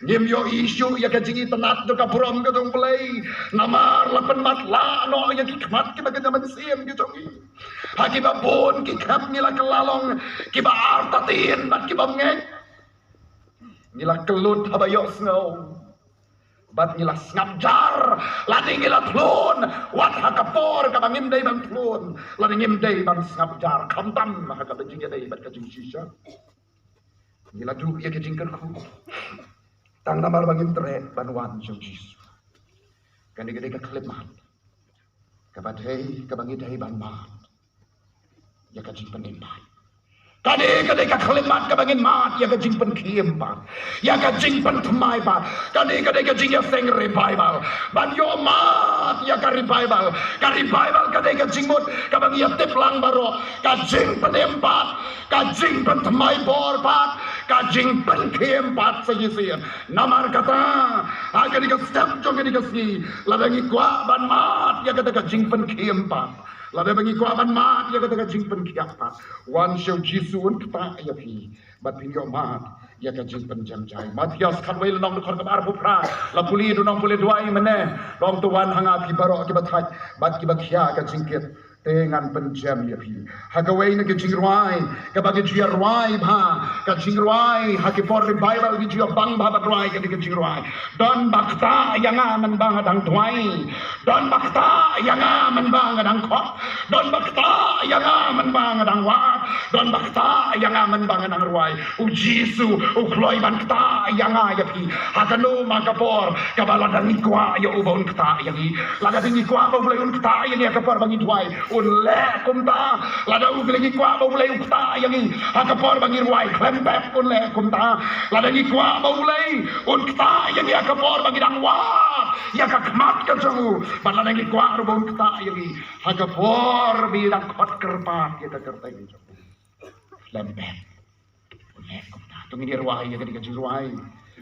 Ngim yo isu ya ka jingi tenat do ka purom ka dong belai namar lapen mat la no ya ki kmat ki bagan zaman siam ki jongi ha ki ba bon ki kap ngila kelalong ki ba artatin bat ki ba ngek ngila kelut haba yo snow bat ngila ngap jar lani ngila tlun wat ha kapor ka bangim dai bang tlun lani ngim dai bang ngap jar kamtam ha ka jingi dai bat ka jing sisa ngila du ya ki jingker ku tang namar bangim tre banwan jong Jisu kan gede ka klemat ka badhei ka bangi dai ban ma ya ka jing penimban Kade ka kalimat ka bangin mat ya ka jingpan kiempat ya ka jingpan tmai pa kade ka jing ya seng revival ban yo mat ya ka revival kade ka jingmut ka bang ya tiplang baro ka jingpan empat ka jingpan tmai bor pat ka jingpan kiempat sayisian namar kata akan ka step jong ka si ladangi kwa ban mat ya ka jingpan kiempat Lada bangi ko aman mat ya kata jingpen kiapat. Wan show Jisu un kata ya pi. Bat pin yo mat ya ka jingpen jam jai. Matias kan wei nong kor ka bar pupra. La puli du nong puli duai mene. Dong tuan hanga pi baro ki bathai. Bat ki bakhya ka jingkit. Dengan penjam ya pi. Hagawai na ka jingruai. Ka bagi jia ruai bha. Ka jingruai haki for revival ki jia bang bha bagruai ka jingruai. Don bakta yang aman bang adang tuai. Don bakta yang aman bang adang khot. Don bakta yang aman bang adang wat. Don bakta yang aman bang adang ruai. U Jisu u kloi ban kta yang ya pi. Hakanu makapor ka baladang ikwa ya ubon kta yang i. Lada dingi kwa ba ulai un kta yang ya kapor bangi tuai. Unle kumta lada uglegi kwa ba ulai ukta yang i. Hakapor bangi ruai klempep unle kumta lada dingi kwa ba ulai un kta yang ya kapor bangi dang wat. Ya kakmat ka jong balada dingi kwa ro bon kta yang i. Hakapor bi dang khot kerpat ya ka kertai jong. Lempep unle kumta tungi ruai ya ka ruai.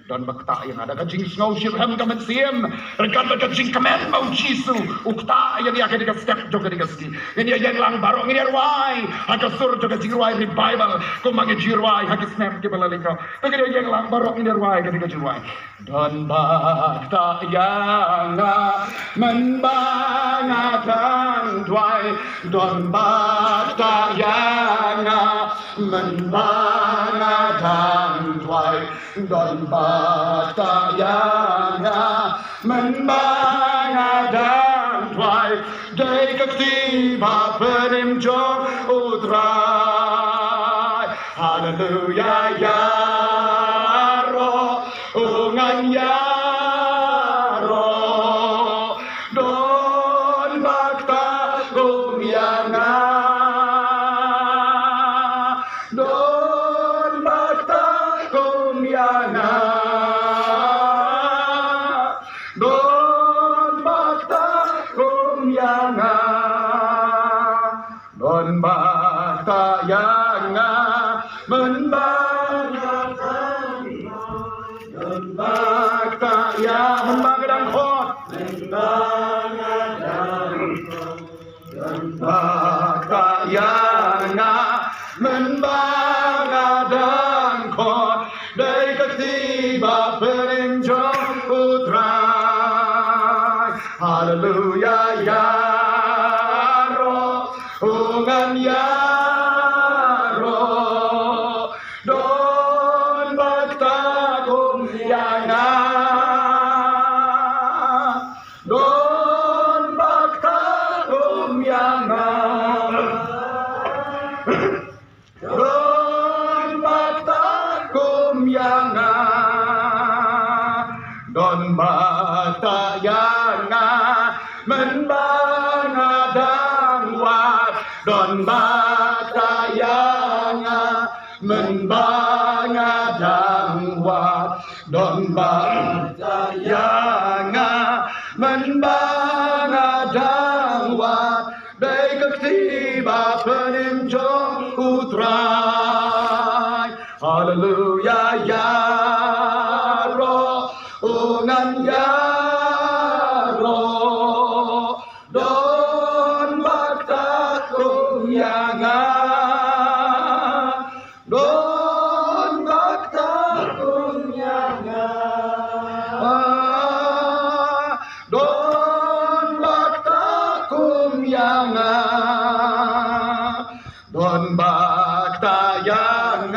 Dan bakta yang ada kajing snow shirham kamen siem rekan kajing kamen mau Jisu ukta yang dia akan step juga dikasih ini yang lang barong ini ruai ada sur juga jiruai revival kumagi jiruai haki snap ke balalika tapi yang lang barong ini ruai ketika jiruai dan bakta yang membangatkan tuai dan bakta yang membangatkan tuai dan bakta yang membangatkan tuai dari ketiba penimjong utrai haleluya ya roh ungan ya roh don bakta kumyanga don bakta kumyanga don bakta kumyanga don bakta yang membangatkan don bakta yang membangatkan khot don bakta yang membangatkan khot dari ketiba penimjong utrai haleluya ya roh ungan ya roh don bakta kumyanga don bakta kumyanga don bakta kumyanga don bakta yang membangatkan wat don bakta yang membangatkan wat don bakta yang membangatkan wat dari ketiba penimjong utrai haleluya ya roh ungan ya roh don bakta kumyanga don bakta kumyanga don bakta kumyanga don bakta yang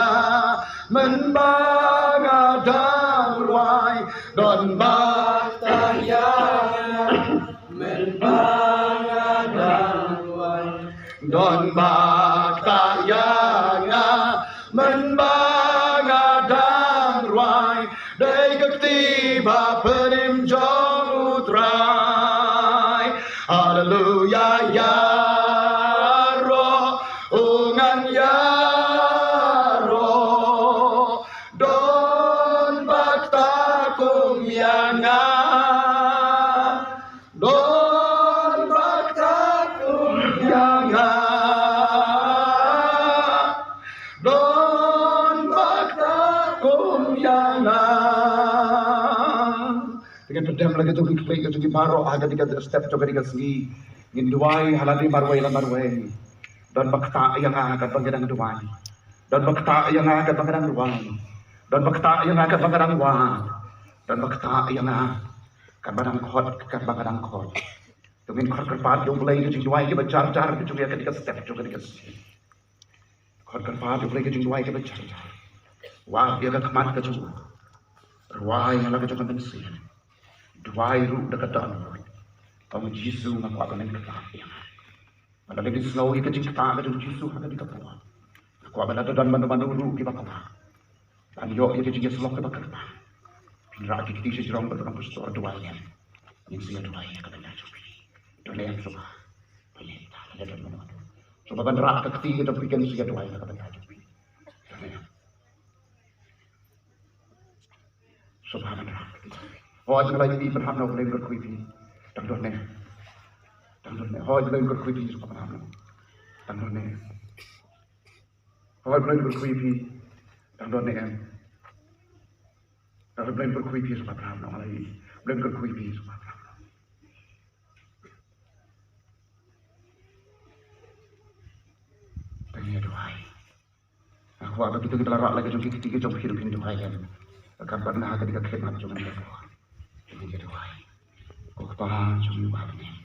membangatkan ruai don bakta yang membangatkan ruai don bakta yang membangatkan ruai dari ketiba penimjong utrai haleluya ya roh ungan ya pedam lagi tu klik ke tu baro aga diga step tu diga segi ngin duai haladi marwai la marwai dan bakta yang akan bangedang duai dan bakta yang akan bangedang duai dan bakta yang akan bangedang duai dan bakta yang akan bangedang khot kan bangedang khot tungin khot kerpat yung mulai ke duai ke bacar car ke tu diga step tu diga segi khot kerpat yung mulai ke duai ke bacar car wah dia ke kemat ke tu ruai yang lagi tu kan sih duai ru dekat dalam kamu Yesus ngaku akan yang kekayaan. Pada lagi selalu ikut cinta ada Yesus ada di kapal. Aku akan ada dan mandu ru di bakal. Dan yo ia kerja selok ke bakal. Pira kita sejurang berperang besar duai yang sia duai yang kena cuci. Dan yang suka banyak ada dan mandu. Coba kan rak ketiga kita bikin sia duai yang kena cuci. Subhanallah. Oh, jangan lagi berharap nak boleh berkuipi. Tang done. Hoi boleh berkuipi subhanallah. Tang done. Hoi boleh berkuipi. Tang done. Hoi boleh berkuipi subhanallah. Lagi boleh berkuipi subhanallah. Tanya doa. Aku ada kita larat lagi jom kita jom hidup doa kan. Akan pernah ketika khidmat jom kita doa. Tanya doa. Kau paham jom